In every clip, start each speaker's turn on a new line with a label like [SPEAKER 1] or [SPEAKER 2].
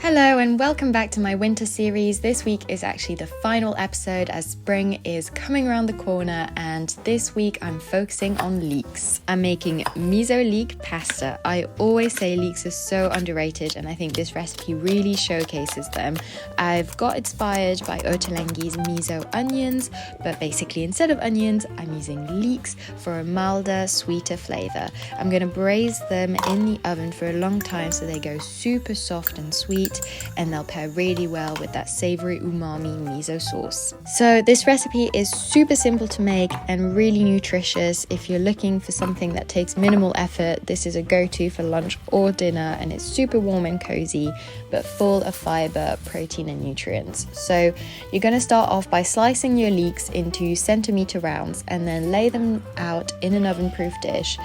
[SPEAKER 1] Hello and welcome back to my winter series. This week is actually the final episode as spring is coming around the corner, and this week I'm focusing on leeks. I'm making miso leek pasta. I always say leeks are so underrated and I think this recipe really showcases them. I've got inspired by Ottolenghi's miso onions, but basically instead of onions I'm using leeks for a milder, sweeter flavour. I'm going to braise them in the oven for a long time so they go super soft and sweet, and they'll pair really well with that savoury umami miso sauce. So this recipe is super simple to make and really nutritious. If you're looking for something that takes minimal effort, this is a go-to for lunch or dinner, and it's super warm and cozy but full of fibre, protein and nutrients. So you're going to start off by slicing your leeks into centimetre rounds and then lay them out in an oven-proof dish.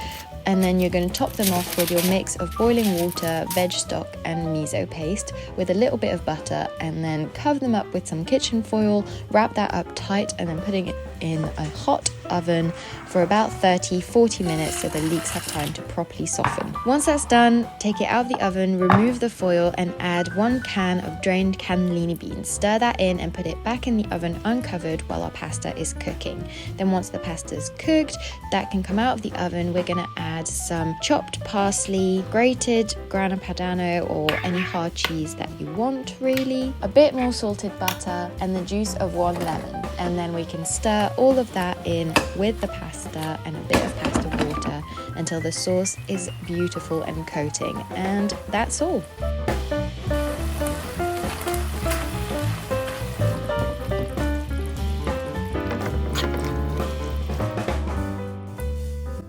[SPEAKER 1] And then you're going to top them off with your mix of boiling water, veg stock and miso paste with a little bit of butter, and then cover them up with some kitchen foil, wrap that up tight and then putting it in a hot oven for about 30-40 minutes so the leeks have time to properly soften. Once that's done, take it out of the oven, remove the foil and add 1 can of drained cannellini beans. Stir that in and put it back in the oven uncovered while our pasta is cooking. Then once the pasta is cooked, that can come out of the oven, we're going to add some chopped parsley, grated grana padano or any hard cheese that you want really, a bit more salted butter and the juice of 1 lemon. And then we can stir all of that in with the pasta and a bit of pasta water until the sauce is beautiful and coating, and that's all.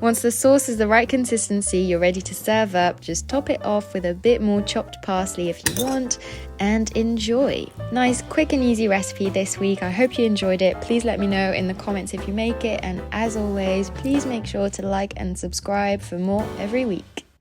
[SPEAKER 1] Once the sauce is the right consistency, you're ready to serve up. Just top it off with a bit more chopped parsley if you want, and enjoy. Nice, quick and easy recipe this week. I hope you enjoyed it. Please let me know in the comments if you make it, and as always, please make sure to like and subscribe for more every week.